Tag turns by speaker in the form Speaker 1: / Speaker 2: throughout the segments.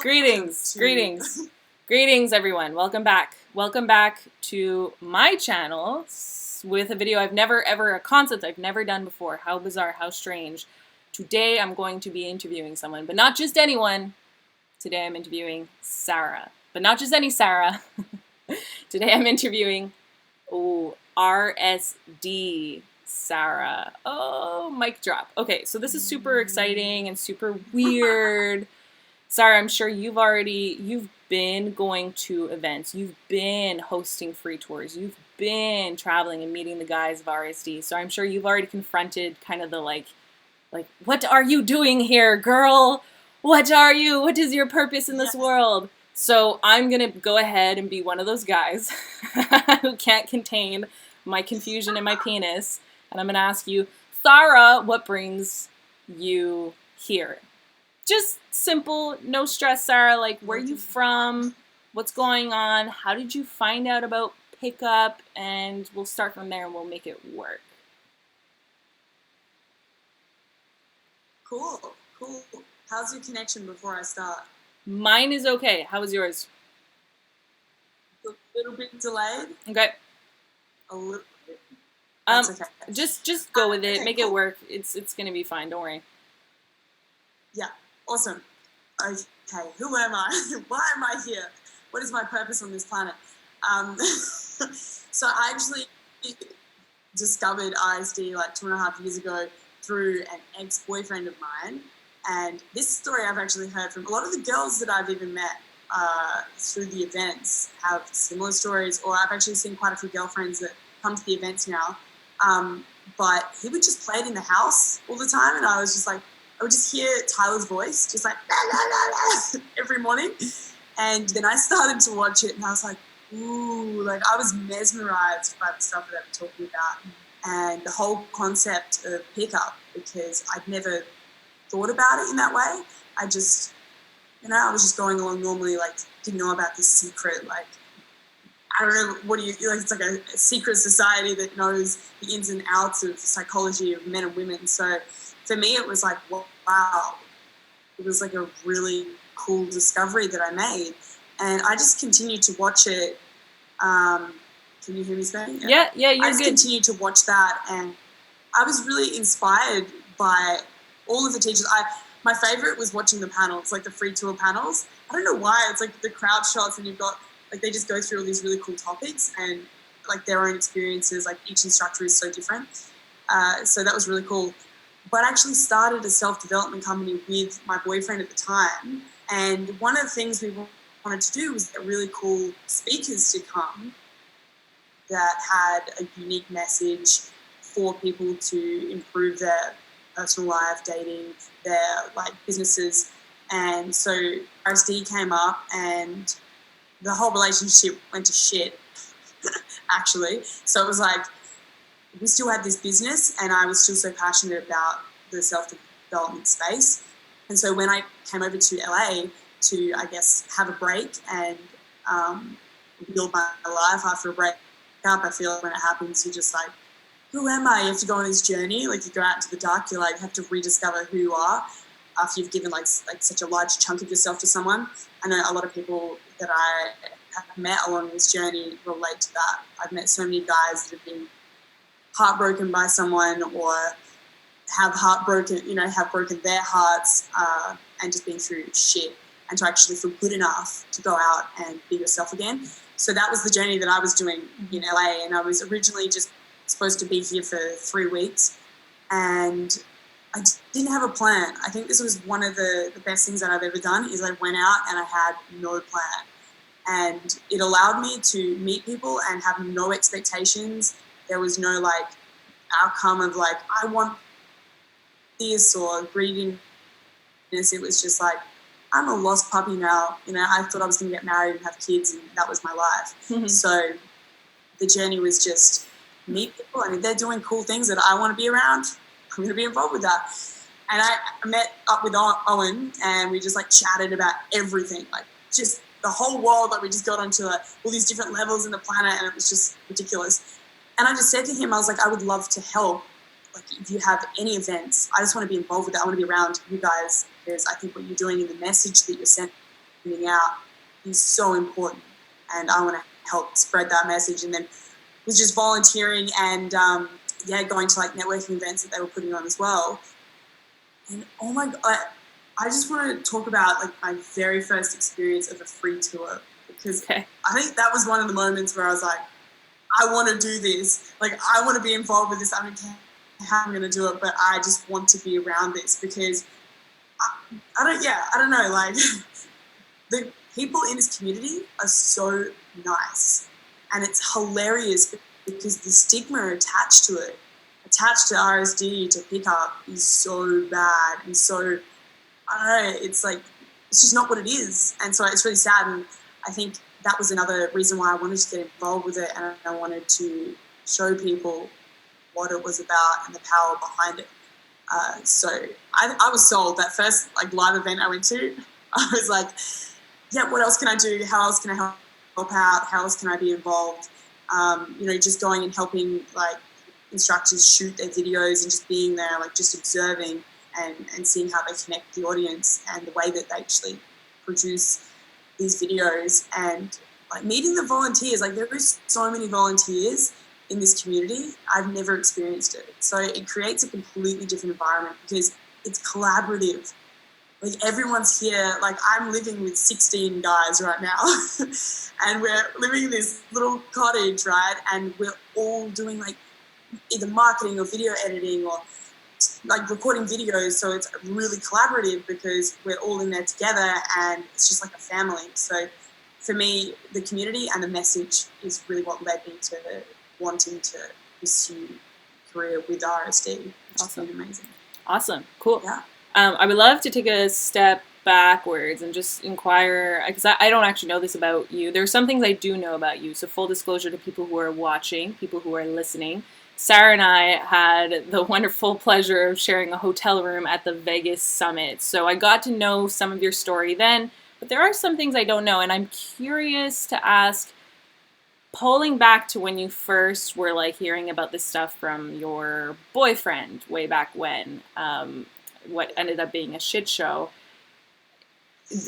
Speaker 1: Greetings, greetings, everyone. Welcome back. Welcome back to my channel with a video a concept I've never done before. How bizarre, how strange. Today I'm going to be interviewing someone, but not just anyone. Today I'm interviewing Sarah, but not just any Sarah. Today I'm interviewing RSD Sarah. Oh, mic drop. Okay, so this is super exciting and super weird. Sarah, I'm sure you've been going to events, you've been hosting free tours, you've been traveling and meeting the guys of RSD, so I'm sure you've already confronted kind of the like, what are you doing here, girl? What is your purpose in this world? So I'm gonna go ahead and be one of those guys who can't contain my confusion and my penis, and I'm gonna ask you, Sarah, what brings you here? Just simple, no stress, Sarah, like where are you from, what's going on, how did you find out about pickup, and we'll start from there and we'll make it work.
Speaker 2: Cool. How's your connection before I start?
Speaker 1: Mine is okay. How is yours?
Speaker 2: A little bit delayed.
Speaker 1: Okay.
Speaker 2: A little bit. That's okay.
Speaker 1: Just go with it.
Speaker 2: Okay,
Speaker 1: Make
Speaker 2: cool.
Speaker 1: it work. It's gonna be fine. Don't worry.
Speaker 2: Yeah. Awesome. Okay. Who am I? Why am I here? What is my purpose on this planet? So I actually discovered RSD like 2.5 years ago through an ex-boyfriend of mine. And this story I've actually heard from a lot of the girls that I've even met through the events have similar stories, or I've actually seen quite a few girlfriends that come to the events now. But he would just play it in the house all the time, and I was just like, I would just hear Tyler's voice just like la, la, la, la, every morning. And then I started to watch it and I was like, ooh, like I was mesmerized by the stuff that they were talking about and the whole concept of pickup, because I'd never thought about it in that way. I just, I was just going along normally, like didn't know about this secret, like, I don't know, what do you, like it's like a secret society that knows the ins and outs of psychology of men and women. So for me, it was like, wow, it was like a really cool discovery that I made. And I just continued to watch it. Can you hear me saying?
Speaker 1: Yeah, you're
Speaker 2: I just
Speaker 1: good.
Speaker 2: continued to watch that, and I was really inspired by all of the teachers. My favorite was watching the panels, like the free tour panels. I don't know why, it's like the crowd shots, and you've got, like they just go through all these really cool topics and like their own experiences, like each instructor is so different. So that was really cool. But I actually started a self-development company with my boyfriend at the time. And one of the things we wanted to do was get really cool speakers to come that had a unique message for people to improve their personal life, dating, their like businesses. And so RSD came up and the whole relationship went to shit, actually. So it was like, we still had this business and I was still so passionate about the self-development space. And so when I came over to LA to, I guess, have a break and build my life after a break up, I feel like when it happens, you're just like, who am I? You have to go on this journey. Like you go out into the dark, you like have to rediscover who you are after you've given like such a large chunk of yourself to someone. I know a lot of people that I have met along this journey relate to that. I've met so many guys that have been heartbroken by someone or have broken their hearts and just been through shit, and to actually feel good enough to go out and be yourself again. So that was the journey that I was doing in LA, and I was originally just supposed to be here for 3 weeks, and I didn't have a plan. I think this was one of the best things that I've ever done, is I went out and I had no plan. And it allowed me to meet people and have no expectations. There was no like outcome of like, I want this or greediness. It was just like, I'm a lost puppy now. I thought I was going to get married and have kids, and that was my life. Mm-hmm. So the journey was just meet people, and if they're doing cool things that I want to be around, I'm going to be involved with that. And I met up with Owen, and we just like chatted about everything, like just the whole world. Like we just got onto like all these different levels in the planet, and it was just ridiculous. And I just said to him, I was like, I would love to help. Like if you have any events, I just want to be involved with that. I want to be around you guys, because I think what you're doing and the message that you're sending sending out is so important, and I want to help spread that message. And then was just volunteering and going to like networking events that they were putting on as well. And oh my god, I just want to talk about like my very first experience of a free tour, because I think that was one of the moments where I was like, I want to do this. Like, I want to be involved with this. I don't care how I'm going to do it, but I just want to be around this, because I don't know. Like, the people in this community are so nice, and it's hilarious because the stigma attached to RSD, to pickup, is so bad and so, I don't know, it's like, it's just not what it is. And so it's really sad. And I think that was another reason why I wanted to get involved with it, and I wanted to show people what it was about and the power behind it. So I was sold. That first like live event I went to, I was like, yeah, what else can I do? How else can I help out? How else can I be involved? Just going and helping like instructors shoot their videos and just being there, like just observing and seeing how they connect the audience and the way that they actually produce these videos, and like meeting the volunteers. Like, there is so many volunteers in this community. I've never experienced it. So it creates a completely different environment because it's collaborative. Like, everyone's here. Like, I'm living with 16 guys right now and we're living in this little cottage, right? And we're all doing like either marketing or video editing or like recording videos. So it's really collaborative because we're all in there together, and it's just like a family. So for me, the community and the message is really what led me to wanting to pursue a career with RSD.
Speaker 1: Awesome.
Speaker 2: Amazing.
Speaker 1: Awesome. Cool.
Speaker 2: Yeah.
Speaker 1: I would love to take a step backwards and just inquire, because I don't actually know this about you. There are some things I do know about you. So full disclosure to people who are watching, people who are listening. Sarah and I had the wonderful pleasure of sharing a hotel room at the Vegas Summit. So I got to know some of your story then, but there are some things I don't know. And I'm curious to ask, pulling back to when you first were like hearing about this stuff from your boyfriend way back when, what ended up being a shit show,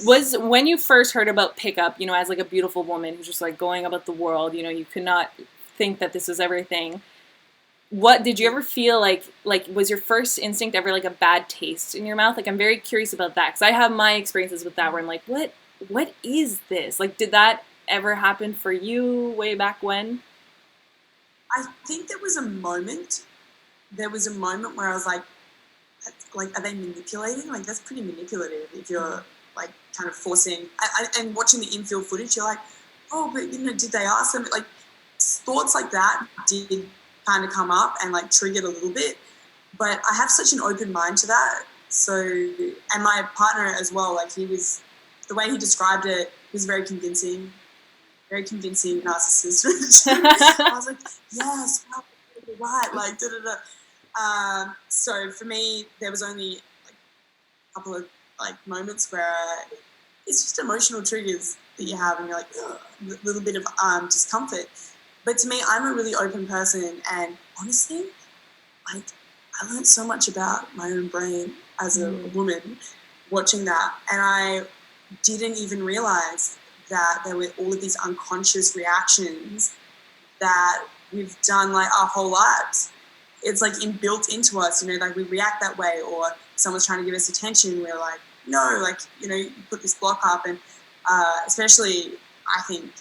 Speaker 1: was when you first heard about pickup, as like a beautiful woman who's just like going about the world, you could not think that this was everything. What did you ever feel like was your first instinct ever like a bad taste in your mouth? Like, I'm very curious about that, because I have my experiences with that where I'm like, what is this? Like, did that ever happen for you way back when?
Speaker 2: I think there was a moment where I was like, are they manipulating? Like, that's pretty manipulative if you're like kind of forcing, and watching the infield footage, you're like, oh, but did they ask them? Like, thoughts like that did kind of come up and like triggered a little bit, but I have such an open mind to that. So, and my partner as well, like, the way he described it was very convincing narcissist. I was like, yes, wow, you're right, like da da da. So for me, there was only like a couple of like moments where it's just emotional triggers that you have, and you're like, a little bit of discomfort. But to me, I'm a really open person, and honestly, like, I learned so much about my own brain as a woman watching that, and I didn't even realize that there were all of these unconscious reactions that we've done like our whole lives. It's like inbuilt into us, like we react that way, or someone's trying to give us attention, we're like, no, like, you put this block up. And especially, I think,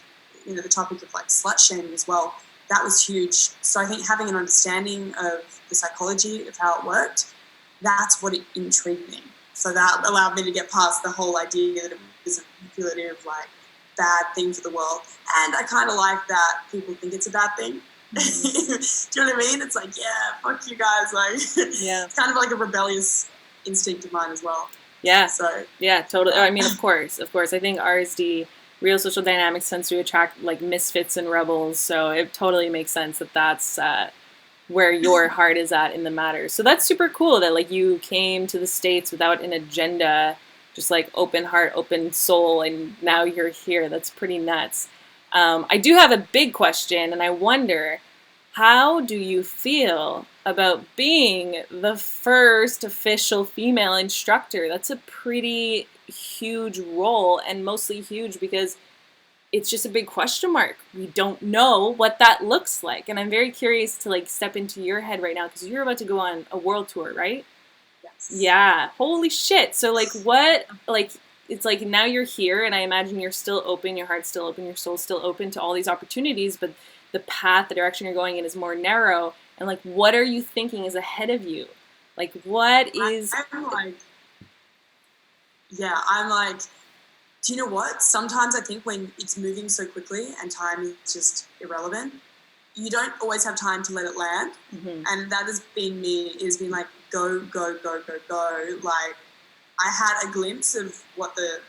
Speaker 2: the topic of like slut shaming as well, that was huge. So I think having an understanding of the psychology of how it worked, that's what it intrigued me. So that allowed me to get past the whole idea that it was a manipulative, like, bad thing for the world. And I kind of like that people think it's a bad thing. Mm-hmm. Do you know what I mean? It's like, yeah, fuck you guys. Like, yeah. It's kind of like a rebellious instinct of mine as well.
Speaker 1: Yeah.
Speaker 2: So
Speaker 1: yeah, totally. I mean, of course. I think RSD, real social dynamics, tends to attract like misfits and rebels. So it totally makes sense that that's where your heart is at in the matter. So that's super cool that like you came to the States without an agenda, just like open heart, open soul, and now you're here. That's pretty nuts. I do have a big question, and I wonder, how do you feel about being the first official female instructor? That's a pretty huge role, and mostly huge because it's just a big question mark. We don't know what that looks like. And I'm very curious to like step into your head right now because you're about to go on a world tour, right?
Speaker 2: Yes.
Speaker 1: Yeah. Holy shit. So like what, like, it's like now you're here and I imagine you're still open, your heart's still open, your soul's still open to all these opportunities, but the path, the direction you're going in is more narrow. And like, what are you thinking is ahead of you? Like, what is...
Speaker 2: I'm like, I'm like, do you know what? Sometimes I think when it's moving so quickly and time is just irrelevant, you don't always have time to let it land.
Speaker 1: Mm-hmm.
Speaker 2: And that has been me. It has been like, go, go, go, go, go. Like, I had a glimpse of what the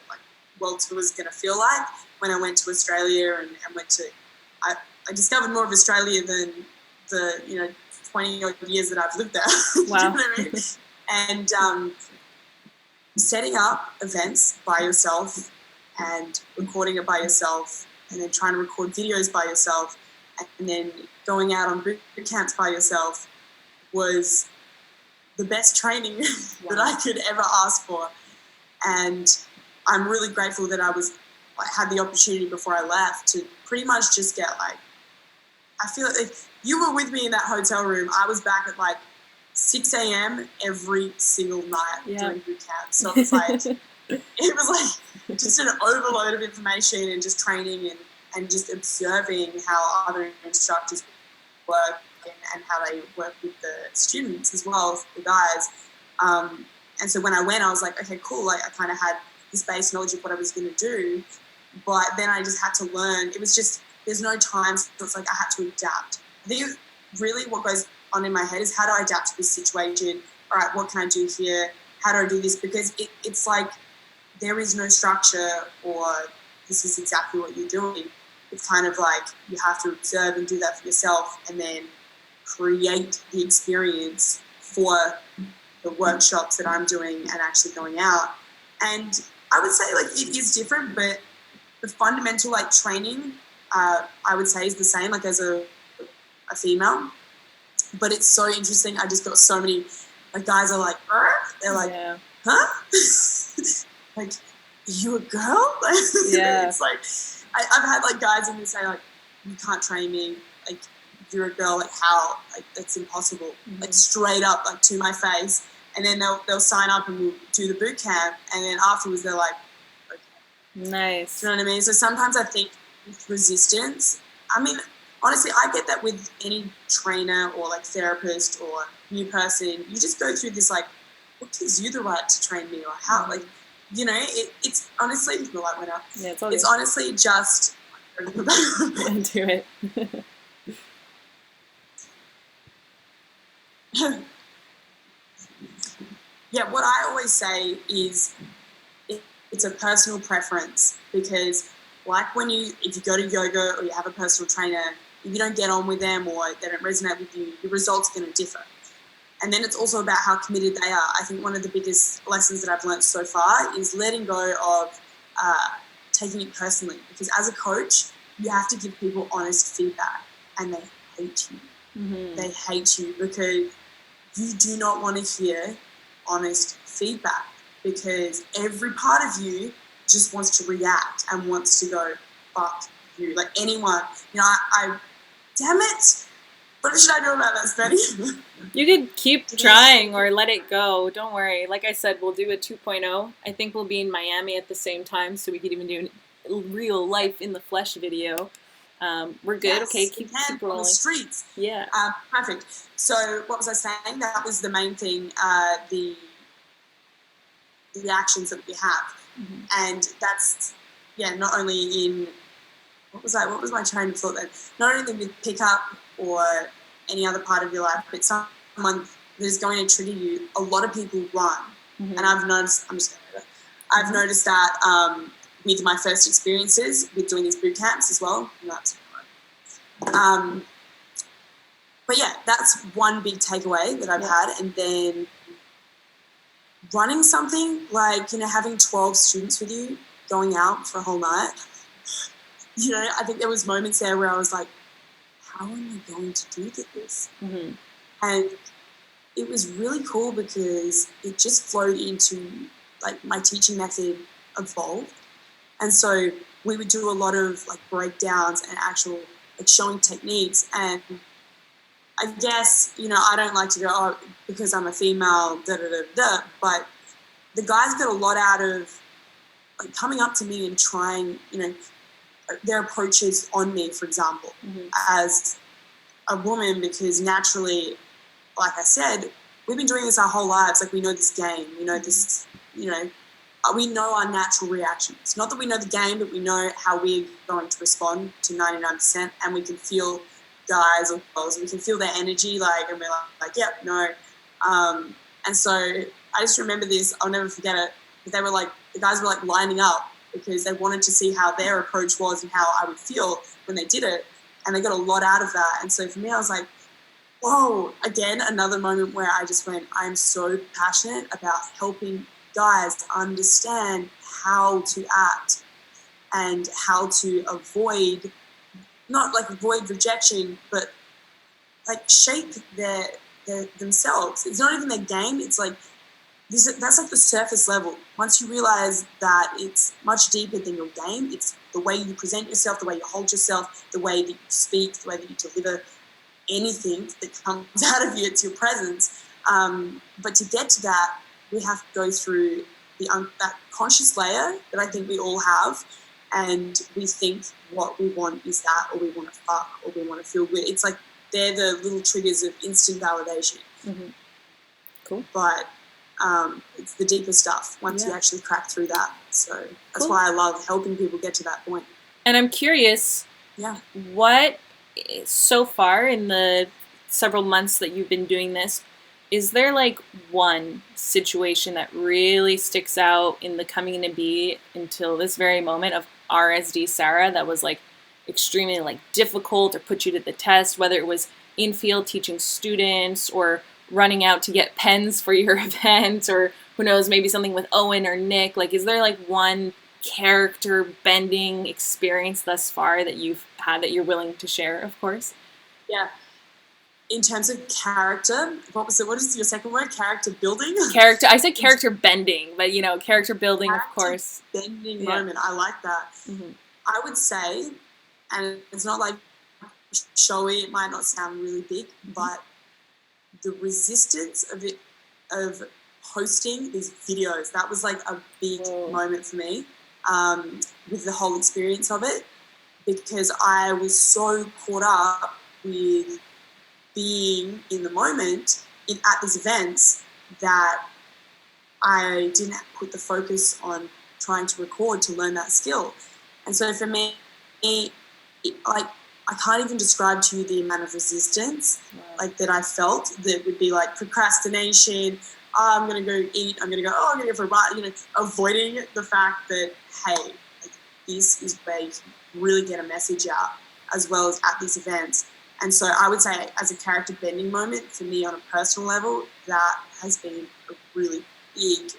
Speaker 2: world tour was going to feel like when I went to Australia and went to... I discovered more of Australia than the 20 odd years that I've lived there.
Speaker 1: Wow.
Speaker 2: You know what I mean? And setting up events by yourself and recording it by yourself and then trying to record videos by yourself and then going out on boot camps by yourself was the best training that I could ever ask for. And I'm really grateful that I had the opportunity before I left to pretty much just get I feel like you were with me in that hotel room. I was back at 6 a.m. every single night doing boot camp. So it's it was just an overload of information and just training and just observing how other instructors work and how they work with the students as well as the guys. And so when I went, I was like, okay, cool. I kind of had this base knowledge of what I was going to do, but then I just had to learn. It was just, there's no time. So it's I had to adapt. I think really what goes on in my head is how do I adapt to this situation? All right, what can I do here? How do I do this? Because it's there is no structure or this is exactly what you're doing. It's kind of you have to observe and do that for yourself and then create the experience for the workshops that I'm doing and actually going out. And I would say it is different, but the fundamental training I would say is the same as a female. But it's so interesting. I just got so many guys are they're huh? Are you a girl?
Speaker 1: Yeah.
Speaker 2: It's I've had guys in there say you can't train me, you're a girl, how, that's impossible,
Speaker 1: Mm-hmm.
Speaker 2: Straight up to my face. And then they'll sign up and we'll do the boot camp, and then afterwards they're okay.
Speaker 1: Nice.
Speaker 2: Do you know what I mean? So sometimes I think with resistance, I mean, honestly, I get that with any trainer or therapist or new person, you just go through this what gives you the right to train me or how, it's honestly, the light went up.
Speaker 1: Yeah, it's all
Speaker 2: it's
Speaker 1: good.
Speaker 2: honestly just
Speaker 1: Do it.
Speaker 2: Yeah, what I always say is it's a personal preference because if you go to yoga or you have a personal trainer, if you don't get on with them or they don't resonate with you, your results are going to differ. And then it's also about how committed they are. I think one of the biggest lessons that I've learned so far is letting go of taking it personally, because as a coach, you have to give people honest feedback and they hate you.
Speaker 1: Mm-hmm.
Speaker 2: They hate you because you do not want to hear honest feedback because every part of you just wants to react and wants to go, fuck you. Anyone, I damn it. What should I do about that, Steady?
Speaker 1: You could keep trying or let it go. Don't worry. Like I said, we'll do a 2.0. I think we'll be in Miami at the same time, so we could even do a real life in the flesh video. We're good.
Speaker 2: Yes,
Speaker 1: okay, keep rolling.
Speaker 2: On the streets.
Speaker 1: Yeah.
Speaker 2: Perfect. So what was I saying? That was the main thing, the actions that we have.
Speaker 1: Mm-hmm.
Speaker 2: And that's, not only in, what was my train of thought then? Not only with pickup or any other part of your life, but someone that is going to trigger you. A lot of people run.
Speaker 1: Mm-hmm.
Speaker 2: And I've noticed, I've noticed that with my first experiences with doing these boot camps as well. But yeah, that's one big takeaway that I've had. And then running something having 12 students with you, going out for a whole night, I think there was moments there where I was like, how am I going to do this?
Speaker 1: Mm-hmm.
Speaker 2: And it was really cool because it just flowed into like my teaching method evolved. And so we would do a lot of like breakdowns and actual like showing techniques. And I guess, you know, I don't like to go, oh, because I'm a female, da da da da. But the guys get a lot out of like coming up to me and trying, you know, their approaches on me, for example, as a woman, because naturally, like I said, we've been doing this our whole lives. Like we know this game, we know this, you know, we know our natural reactions. Not that we know the game, but we know how we're going to respond to 99%, and we can feel guys or girls, we can feel their energy, like, and we're like, yep, no. And so I just remember this, I'll never forget it, but they were like, the guys were like lining up because they wanted to see how their approach was and how I would feel when they did it, and they got a lot out of that. And so for me, I was like, whoa, again, another moment where I just went, I'm so passionate about helping guys understand how to act and how to avoid, not like avoid rejection, but like shape their themselves. It's not even their game. It's like, that's like the surface level. Once you realize that it's much deeper than your game, it's the way you present yourself, the way you hold yourself, the way that you speak, the way that you deliver anything that comes out of you, it's your presence. But to get to that, we have to go through that conscious layer that I think we all have, and we think what we want is that, or we want to fuck, or we want to feel good. It's like they're the little triggers of instant validation.
Speaker 1: Cool.
Speaker 2: But it's the deeper stuff once you actually crack through that. So that's why I love helping people get to that point.
Speaker 1: And I'm curious, what so far in the several months that you've been doing this, is there like one situation that really sticks out in the coming to be until this very moment of RSD Sarah that was like extremely like difficult or put you to the test, whether it was in field teaching students or running out to get pens for your event, or who knows, maybe something with Owen or Nick? Like, is there like one character bending experience thus far that you've had that you're willing to share, of course?
Speaker 2: Yeah. In terms of character, what is your second word? Character building?
Speaker 1: Character. I said character bending, but you know, character building,
Speaker 2: character
Speaker 1: of course.
Speaker 2: Bending moment. I like that. I would say, and it's not like showy, it might not sound really big, but the resistance of hosting these videos, that was like a big moment for me, with the whole experience of it, because I was so caught up with being in the moment at these events that I didn't put the focus on trying to record to learn that skill. And so for me, like, I can't even describe to you the amount of resistance like that I felt, that would be like procrastination. Oh, I'm going to go eat. I'm going to go for a ride. You know, avoiding the fact that, hey, like, this is where you can really get a message out, as well as at these events. And so I would say, as a character bending moment for me on a personal level, that has been a really big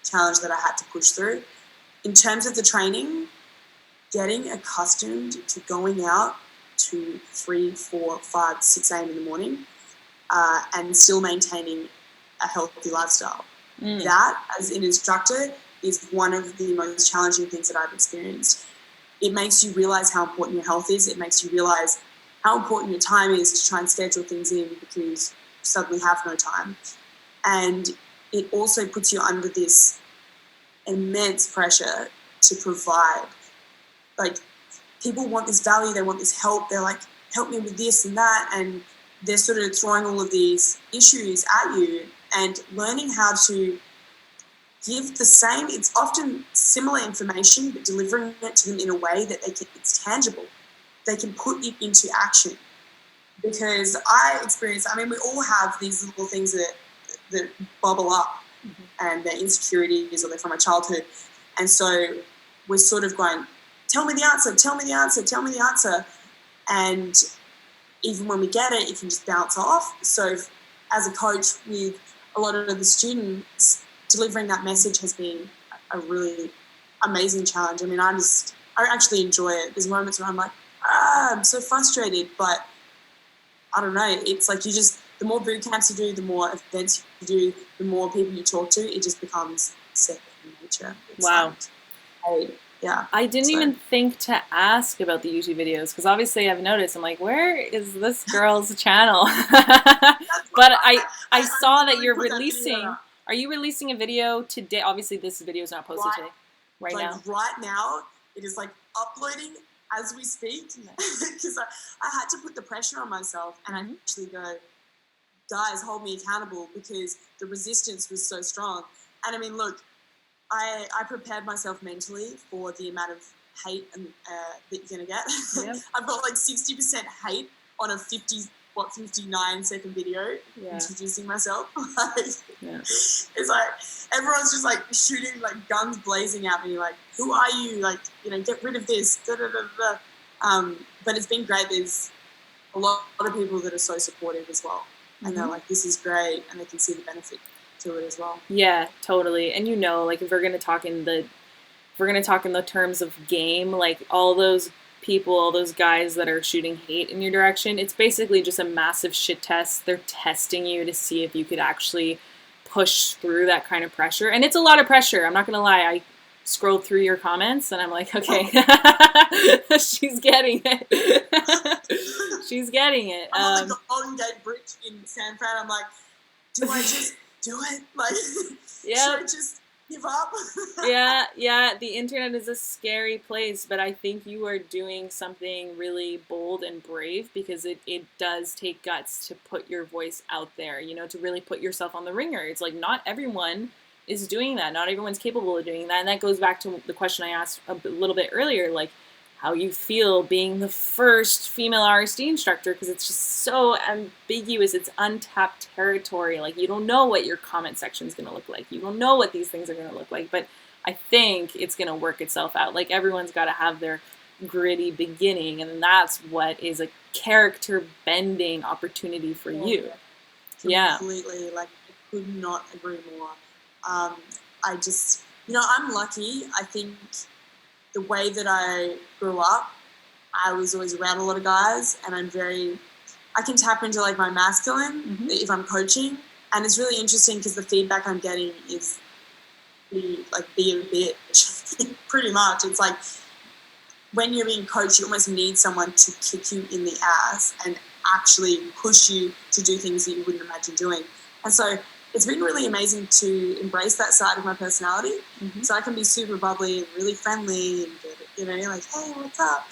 Speaker 2: challenge that I had to push through. In terms of the training, getting accustomed to going out to 3, 4, 5, 6 a.m. in the morning, and still maintaining a healthy lifestyle. That, as an instructor, is one of the most challenging things that I've experienced. It makes you realize how important your health is. It makes you realize how important your time is to try and schedule things in, because you suddenly have no time. And it also puts you under this immense pressure to provide. Like, people want this value, they want this help, they're like, help me with this and that, and they're sort of throwing all of these issues at you, and learning how to give the same, it's often similar information, but delivering it to them in a way that it's tangible. They can put it into action. Because we all have these little things that bubble up, and they're insecurities, or they're from our childhood. And so we're sort of going, tell me the answer, tell me the answer, tell me the answer. And even when we get it, it can just bounce off. So as a coach with a lot of the students, delivering that message has been a really amazing challenge. I mean, I actually enjoy it. There's moments where I'm like, I'm so frustrated, but I don't know. It's like the more boot camps you do, the more events you do, the more people you talk to, it just becomes sick. in nature. It's
Speaker 1: wow.
Speaker 2: Yeah.
Speaker 1: I didn't even think to ask about the YouTube videos because obviously I've noticed. I'm like, where is this girl's channel? But I saw that you're releasing. Are you releasing a video today? Obviously, this video is not posted today. Right now.
Speaker 2: Right now, it is like uploading as we speak because I had to put the pressure on myself and I actually go, guys, hold me accountable because the resistance was so strong. And I mean, look. I prepared myself mentally for the amount of hate that you're going to get. Yep. I've got like 60% hate on a 59-second video introducing myself. It's like everyone's just like shooting like guns blazing at me like, who are you? Like, get rid of this. Da, da, da, da. But it's been great. There's a lot of people that are so supportive as well. And they're like, this is great. And they can see the benefit to it as well.
Speaker 1: Yeah, totally. And like if we're gonna talk in the terms of game, like all those people, all those guys that are shooting hate in your direction, it's basically just a massive shit test. They're testing you to see if you could actually push through that kind of pressure. And it's a lot of pressure. I'm not gonna lie. I scrolled through your comments and I'm like, okay, she's getting it. She's getting it.
Speaker 2: I'm on the Golden Gate Bridge in San Fran. I'm like, do I just do it? Like, should I just give up?
Speaker 1: Yeah. The internet is a scary place, but I think you are doing something really bold and brave because it does take guts to put your voice out there, to really put yourself on the ringer. It's like not everyone is doing that. Not everyone's capable of doing that. And that goes back to the question I asked a little bit earlier, like how you feel being the first female RSD instructor, because it's just so ambiguous. It's untapped territory. Like you don't know what your comment section is going to look like. You don't know what these things are going to look like. But I think it's going to work itself out. Like everyone's got to have their gritty beginning, and that's what is a character bending opportunity for you.
Speaker 2: Completely. Like I could not agree more. I just, I'm lucky. I think the way that I grew up, I was always around a lot of guys, and I can tap into like my masculine if I'm coaching, and it's really interesting because the feedback I'm getting is be a bitch. Pretty much. It's like when you're being coached, you almost need someone to kick you in the ass and actually push you to do things that you wouldn't imagine doing. And so it's been really amazing to embrace that side of my personality. So I can be super bubbly and really friendly and like, hey, what's up?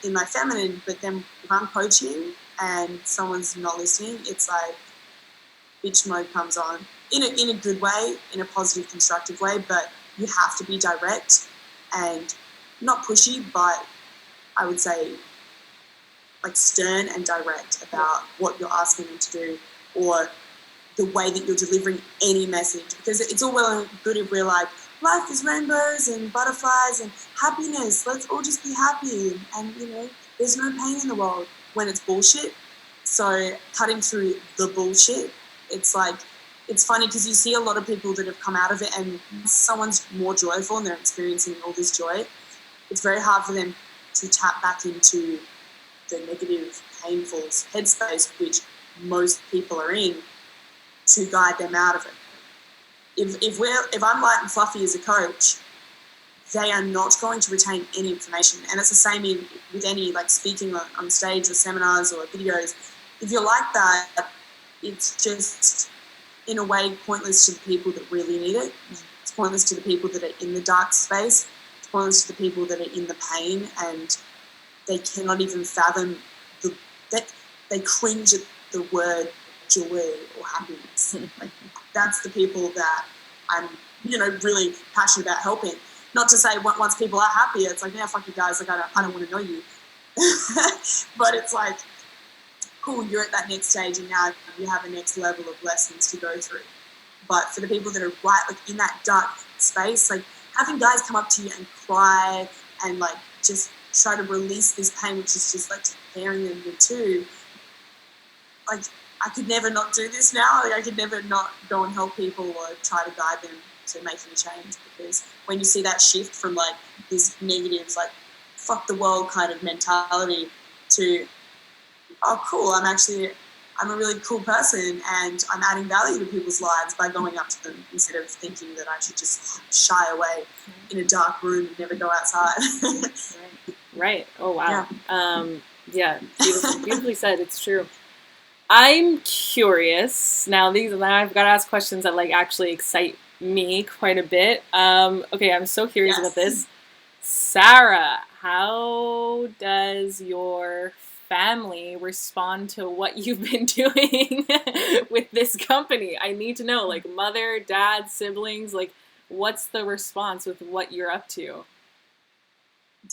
Speaker 2: In my feminine, but then if I'm coaching and someone's not listening, it's like bitch mode comes on in a good way, in a positive, constructive way, but you have to be direct and not pushy, but I would say like stern and direct about what you're asking them to do or the way that you're delivering any message, because it's all well and good if we're like, life is rainbows and butterflies and happiness, let's all just be happy and there's no pain in the world, when it's bullshit. So cutting through the bullshit, it's like, it's funny because you see a lot of people that have come out of it and someone's more joyful and they're experiencing all this joy. It's very hard for them to tap back into the negative, painful headspace, which most people are in, to guide them out of it. If I'm light and fluffy as a coach, they are not going to retain any information. And it's the same with any like speaking on stage or seminars or videos. If you're like that, it's just in a way pointless to the people that really need it. It's pointless to the people that are in the dark space. It's pointless to the people that are in the pain and they cannot even fathom they cringe at the word joy or happiness. Like that's the people that I'm, really passionate about helping. Not to say once people are happy, it's like, yeah, fuck you guys, like I don't want to know you. But it's like, cool, you're at that next stage and now you have a next level of lessons to go through. But for the people that are right like in that dark space, like having guys come up to you and cry and like just try to release this pain, which is just like tearing them in two. Like I could never not do this now. Like I could never not go and help people or try to guide them to making a change, because when you see that shift from like this negative, like fuck the world kind of mentality to, oh cool, I'm actually I'm a really cool person and I'm adding value to people's lives by going up to them instead of thinking that I should just shy away in a dark room and never go outside.
Speaker 1: Right. Oh, wow. Yeah, beautifully said. It's true. I'm curious now. I've got to ask questions that like actually excite me quite a bit. Okay, I'm so curious about this. Sarah, how does your family respond to what you've been doing with this company? I need to know, like mother, dad, siblings, like what's the response with what you're up to?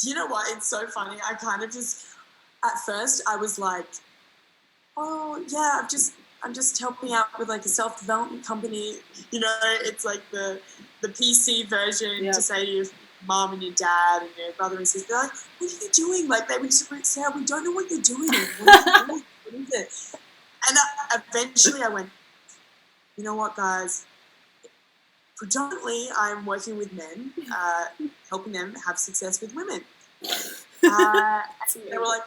Speaker 2: Do you know what? It's so funny. I kind of just, at first, I was like, oh yeah, I'm just helping out with like a self-development company. You know, it's like the PC version to say to your mom and your dad and your brother and sister, they're like, what are you doing? Like they would just say, we don't know what you're doing. What are you doing? What is it? And eventually I went, you know what, guys? Predominantly, I'm working with men, helping them have success with women. And they were like,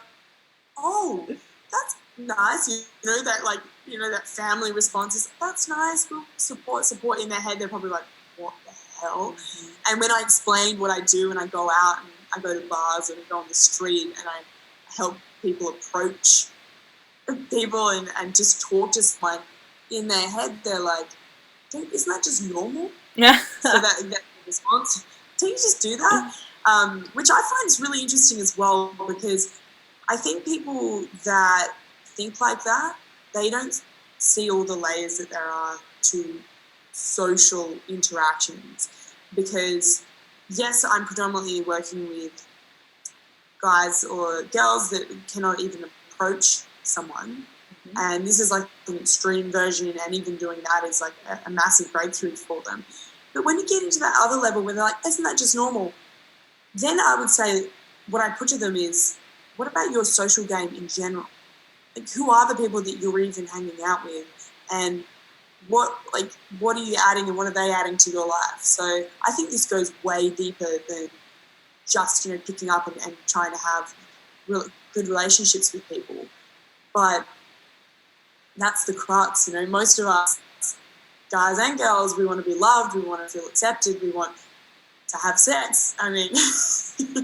Speaker 2: "Oh, that's nice." You know that, like, you know that family response is, "That's nice." We'll support. In their head, they're probably like, "What the hell?" Mm-hmm. And when I explain what I do, and I go out and I go to bars and I go on the street and I help people approach people and just talk to someone, in their head, they're like, isn't that just normal? Yeah. So that response, don't you just do that? Which I find is really interesting as well, because I think people that think like that, they don't see all the layers that there are to social interactions. Because yes, I'm predominantly working with guys or girls that cannot even approach someone. And this is like an extreme version, and even doing that is like a massive breakthrough for them. But when you get into that other level where they're like, isn't that just normal? Then I would say what I put to them is, what about your social game in general? Like, who are the people that you're even hanging out with? And what are you adding and what are they adding to your life? So I think this goes way deeper than just, picking up and trying to have really good relationships with people. But that's the crux, most of us, guys and girls, we want to be loved, we want to feel accepted, we want to have sex. I mean,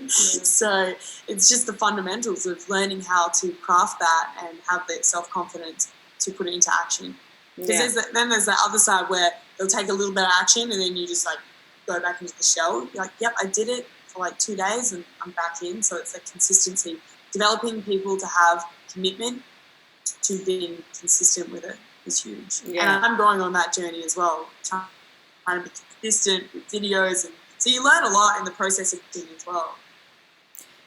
Speaker 2: so it's just the fundamentals of learning how to craft that and have the self-confidence to put it into action. Because then there's that other side where they'll take a little bit of action and then you just like go back into the shell. You're like, yep, I did it for like 2 days and I'm back in. So it's that consistency, developing people to have commitment to being consistent with it is huge. Yeah. And I'm going on that journey as well, trying to be consistent with videos. And so you learn a lot in the process of doing as well.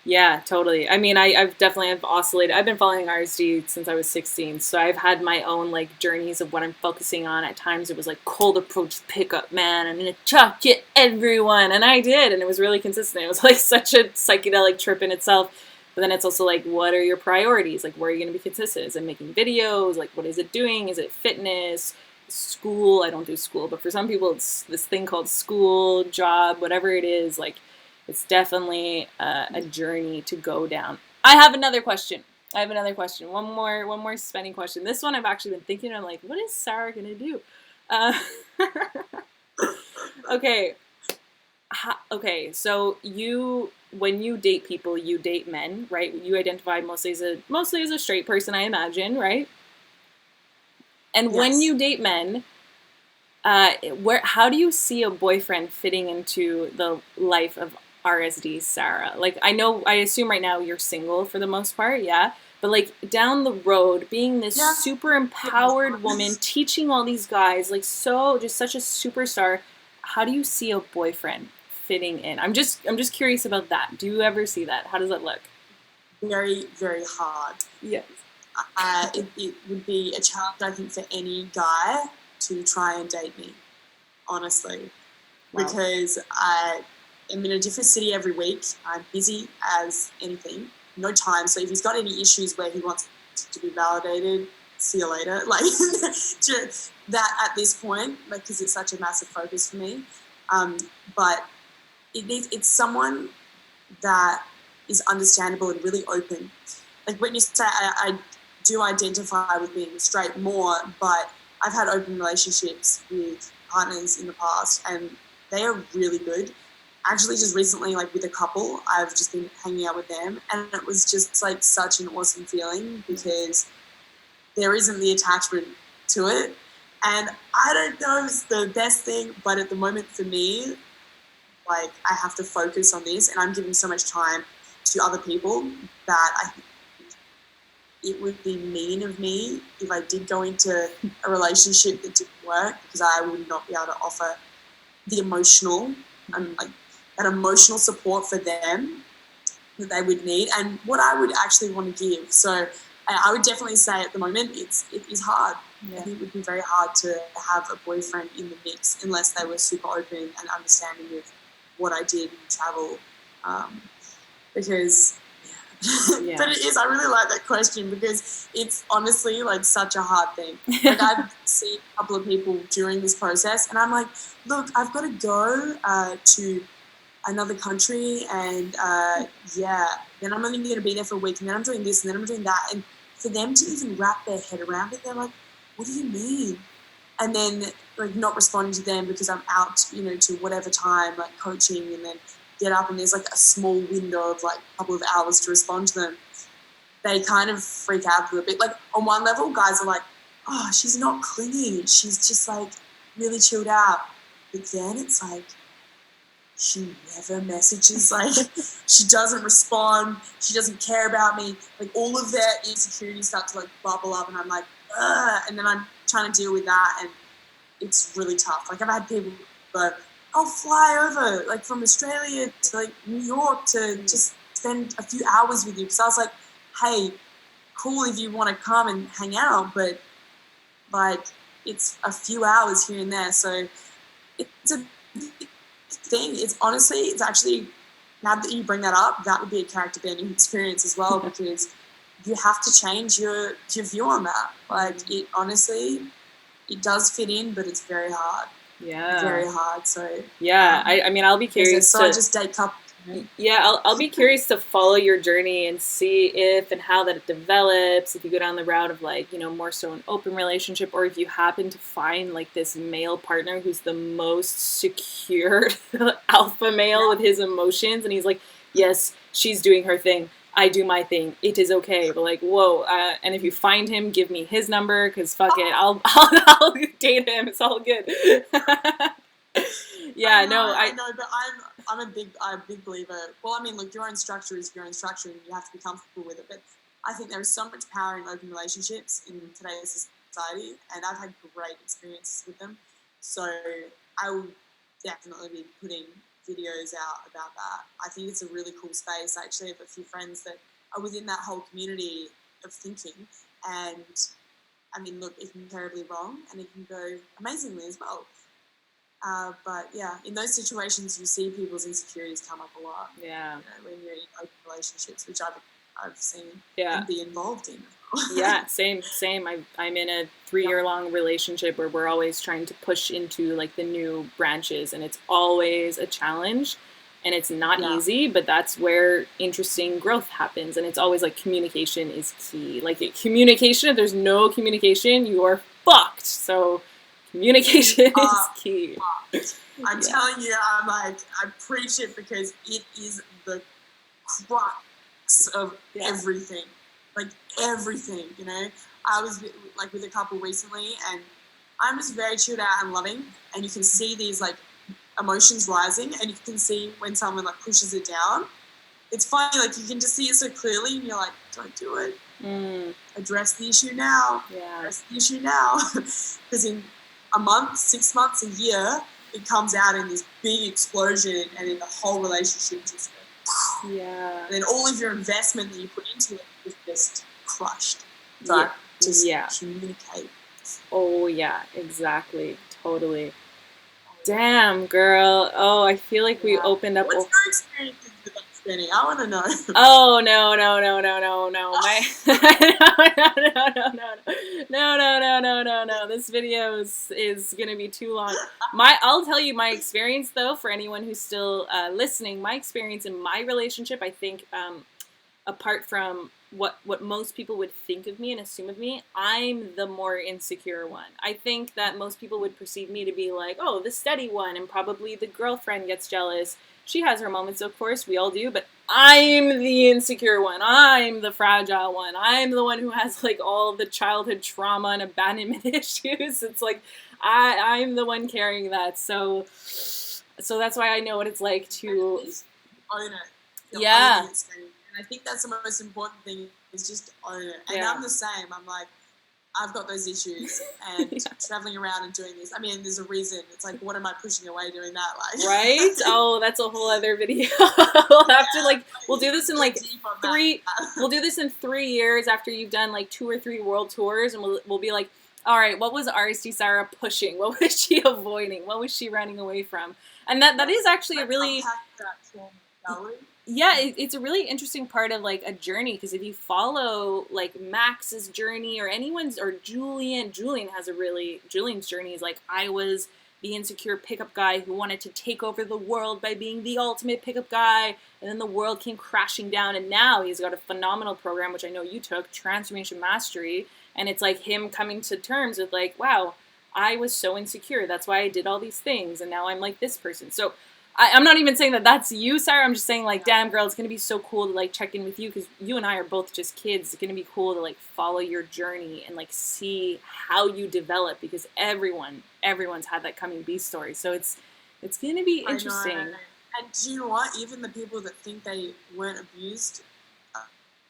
Speaker 1: Yeah, totally. I mean, I've definitely oscillated. I've been following RSD since I was 16, so I've had my own like journeys of what I'm focusing on. At times it was like cold approach pickup, man. I'm gonna talk to everyone, and I did, and it was really consistent. It was like such a psychedelic trip in itself. But then it's also like, what are your priorities? Like, where are you going to be consistent? Is it making videos? Like, what is it doing? Is it fitness? School? I don't do school, but for some people, it's this thing called school, job, whatever it is. Like, it's definitely a journey to go down. I have another question. One more spending question. This one I've actually been thinking. I'm like, what is Sarah going to do? Okay. Okay, so when you date people, you date men, right? You identify mostly as a straight person, I imagine, right? And yes. When you date men, how do you see a boyfriend fitting into the life of RSD Sarah? Like, I assume right now you're single for the most part, yeah? But like down the road, being this super empowered woman, teaching all these guys, like just such a superstar, how do you see a boyfriend fitting in? I'm just curious about that. Do you ever see that? How does that look?
Speaker 2: Very, very hard.
Speaker 1: Yes.
Speaker 2: It would be a challenge, I think, for any guy to try and date me, honestly. Wow. Because I am in a different city every week. I'm busy as anything. No time. So if he's got any issues where he wants to be validated, see you later. Like that at this point, like, because it's such a massive focus for me. But it's someone that is understandable and really open. Like when you say I do identify with being straight more, but I've had open relationships with partners in the past, and they are really good. Actually, just recently, like with a couple, I've just been hanging out with them, and it was just like such an awesome feeling because there isn't the attachment to it. And I don't know if it's the best thing, but at the moment for me, like I have to focus on this, and I'm giving so much time to other people that I think it would be mean of me if I did go into a relationship that didn't work, because I would not be able to offer the emotional and like that emotional support for them that they would need and what I would actually want to give. So I would definitely say at the moment it is hard.
Speaker 1: Yeah.
Speaker 2: I think it would be very hard to have a boyfriend in the mix unless they were super open and understanding of what I did and travel, because
Speaker 1: Yeah.
Speaker 2: but it is, I really like that question because it's honestly like such a hard thing. Like I've seen a couple of people during this process and I'm like, look, I've got to go to another country and then I'm only going to be there for a week and then I'm doing this and then I'm doing that. And for them to even wrap their head around it, they're like, what do you mean? And then like not responding to them because I'm out, to whatever time, like coaching, and then get up and there's like a small window of like a couple of hours to respond to them. They kind of freak out a little bit. Like on one level, guys are like, oh, she's not clingy. She's just like really chilled out. But then it's like, she never messages, like she doesn't respond, she doesn't care about me. Like all of their insecurities start to like bubble up and I'm like, ugh, and then I'm trying to deal with that and it's really tough. Like I've had people go, I'll fly over like from Australia to like New York to just spend a few hours with you. Because I was like, hey, cool if you want to come and hang out, but like it's a few hours here and there. So it's a thing. It's honestly, it's actually, now that you bring that up, that would be a character bending experience as well because you have to change your view on that. Like it honestly, it does fit in, but it's very hard.
Speaker 1: Yeah.
Speaker 2: Very hard. So
Speaker 1: yeah, I mean, I'll be curious.
Speaker 2: So I just date couples.
Speaker 1: Yeah, I'll be curious to follow your journey and see if and how that it develops. If you go down the route of like, more so an open relationship, or if you happen to find like this male partner who's the most secure alpha male with his emotions, and he's like, yes, she's doing her thing, I do my thing, it is okay. But like, whoa, and if you find him, give me his number, because fuck it, I'll date him. It's all good. Yeah,
Speaker 2: I know, but I'm a big believer. Well, I mean, look, your instructor is your instructor, and you have to be comfortable with it. But I think there is so much power in open relationships in today's society, and I've had great experiences with them. So I will definitely be putting videos out about that. I think it's a really cool space. I actually have a few friends that are within that whole community of thinking, and I mean, look, it can be terribly wrong, and it can go amazingly as well. But yeah, in those situations, you see people's insecurities come up a lot.
Speaker 1: Yeah.
Speaker 2: When you're in open relationships, which I've seen
Speaker 1: and
Speaker 2: be involved in.
Speaker 1: Yeah, same. I'm in a 3-year-long relationship where we're always trying to push into like the new branches, and it's always a challenge, and it's not easy, but that's where interesting growth happens. And it's always like communication is key. Like communication, if there's no communication, you are fucked. So communication is key.
Speaker 2: I'm telling you, I preach it because it is the crux of everything. Like everything, I was like with a couple recently, and I'm just very chilled out and loving, and you can see these like emotions rising, and you can see when someone like pushes it down. It's funny, like you can just see it so clearly, and you're like, don't do it. Address the issue now. Address the issue now, because in a month, 6 months, a year, it comes out in this big explosion, and in the whole relationship just goes, and then all of your investment that you put into it is just crushed. So just communicate.
Speaker 1: Oh yeah, exactly, totally. Damn, girl. Oh, I feel like we opened up.
Speaker 2: What's your experience with that spinning? I want to know.
Speaker 1: Oh no. No. This video is gonna be too long. I'll tell you my experience though, for anyone who's still listening. My experience in my relationship, I think, apart from what most people would think of me and assume of me, I'm the more insecure one. I think that most people would perceive me to be like, oh, the steady one, and probably the girlfriend gets jealous. She has her moments, of course, we all do, but I'm the insecure one. I'm the fragile one. I'm the one who has like all the childhood trauma and abandonment issues. It's like I'm the one carrying that. So that's why I know what it's like to
Speaker 2: own it.
Speaker 1: Yeah.
Speaker 2: Own it. And I think that's the most important thing, is just own it. And
Speaker 1: Yeah.
Speaker 2: I'm the same. I'm like, I've got those issues, and
Speaker 1: Yeah.
Speaker 2: traveling around and doing this. I mean, there's a reason. It's like, what am I pushing away doing that? Like,
Speaker 1: Right? Oh, that's a whole other video. We'll have to like, we'll do this in like we'll do this in 3 years after you've done like 2 or 3 world tours, and we'll be like, all right, what was RSD Sarah pushing? What was she avoiding? What was she running away from? And that is actually a really, yeah, it's a really interesting part of like a journey, because if you follow like Max's journey or anyone's, or Julian's journey is like, I was the insecure pickup guy who wanted to take over the world by being the ultimate pickup guy, and then the world came crashing down, and now he's got a phenomenal program, which I know you took, Transformation Mastery, and it's like him coming to terms with like, wow, I was so insecure, that's why I did all these things, and now I'm like this person. So I'm not even saying that that's you, Sarah. I'm just saying, like, damn, girl, it's going to be so cool to, like, check in with you, because you and I are both just kids. It's going to be cool to, like, follow your journey and, like, see how you develop, because everyone's had that coming beast story. So it's going to be interesting.
Speaker 2: And do you know what? Even the people that think they weren't abused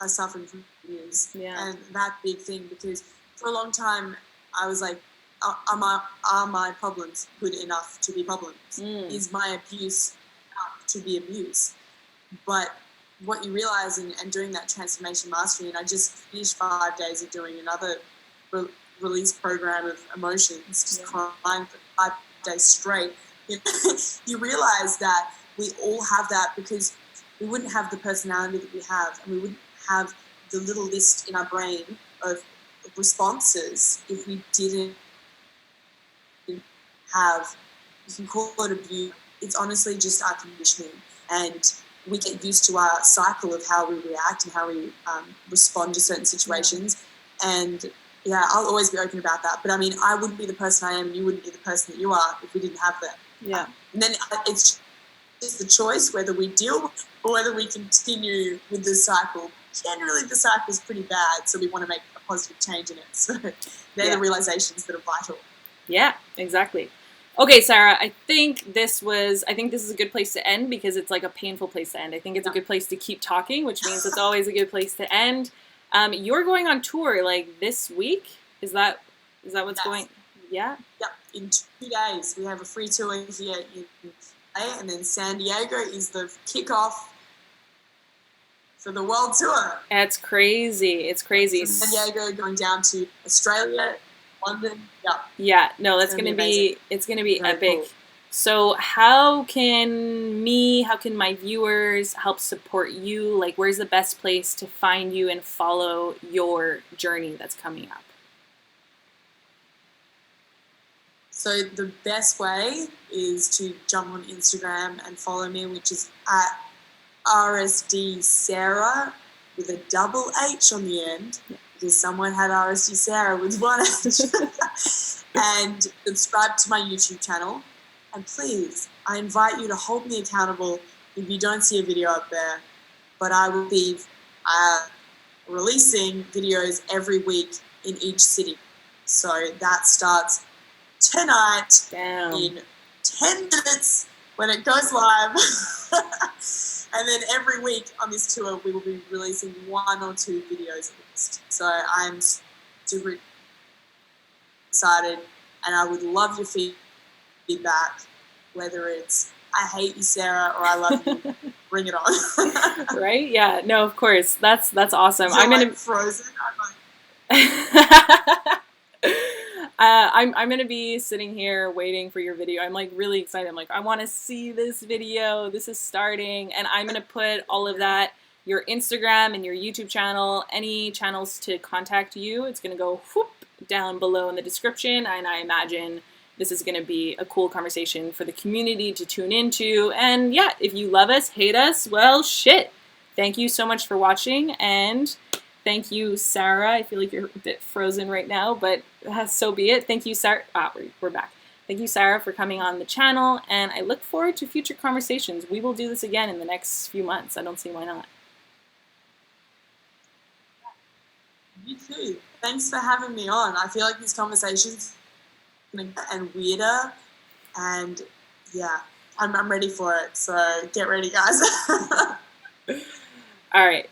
Speaker 2: are suffering from abuse.
Speaker 1: Yeah.
Speaker 2: And that big thing, because for a long time I was like, are my problems good enough to be problems? Is my abuse enough to be abuse? But what you realize in doing that transformation mastery, and I just finished 5 days of doing another release program of emotions, just crying for 5 days straight, you realize that we all have that, because we wouldn't have the personality that we have, and we wouldn't have the little list in our brain of responses if we didn't have, you can call it abuse, it's honestly just our conditioning, and we get used to our cycle of how we react and how we respond to certain situations. And yeah, I'll always be open about that, but I mean, I wouldn't be the person I am, and you wouldn't be the person that you are if we didn't have that.
Speaker 1: Yeah.
Speaker 2: And then it's just the choice whether we deal or whether we continue with the cycle. Generally the cycle is pretty bad, so we want to make a positive change in it. So they're the realizations that are vital.
Speaker 1: Yeah, exactly. Okay, Sarah, I think this is a good place to end, because it's like a painful place to end. I think it's a good place to keep talking, which means it's always a good place to end. You're going on tour like this week. Is that what's going? Yeah. Yep.
Speaker 2: In 2 days, we have a free tour here in LA, and then San Diego is the kickoff for the world tour.
Speaker 1: That's crazy. It's crazy.
Speaker 2: So San Diego going down to Australia, London.
Speaker 1: Yeah. No, it's gonna be very epic. Cool. So how can my viewers help support you? Like, where's the best place to find you and follow your journey that's coming up?
Speaker 2: So the best way is to jump on Instagram and follow me, which is at RSD Sarah with a double H on the end, because someone had RSD Sarah with one H. And subscribe to my YouTube channel. And please, I invite you to hold me accountable if you don't see a video up there. But I will be releasing videos every week in each city. So that starts tonight. In 10 minutes when it goes live. And then every week on this tour, we will be releasing 1 or 2 videos at least. So I'm super excited, and I would love your feedback, whether it's I hate you, Sarah, or I love you. Bring it on.
Speaker 1: Right? Yeah. No, of course. That's awesome.
Speaker 2: So I'm frozen.
Speaker 1: I'm gonna be sitting here waiting for your video. I'm like really excited. I'm like, I want to see this video. This is starting, and I'm gonna put all of that, your Instagram and your YouTube channel, any channels to contact you. It's gonna go whoop down below in the description, and I imagine this is gonna be a cool conversation for the community to tune into. And yeah, if you love us, hate us, well, shit. Thank you so much for watching, and Thank you, Sarah. I feel like you're a bit frozen right now, but so be it. Thank you, Sarah. We're back. Thank you, Sarah, for coming on the channel, and I look forward to future conversations. We will do this again in the next few months. I don't see why not.
Speaker 2: You too. Thanks for having me on. I feel like these conversations and weirder, and yeah, I'm ready for it. So get ready, guys.
Speaker 1: All right.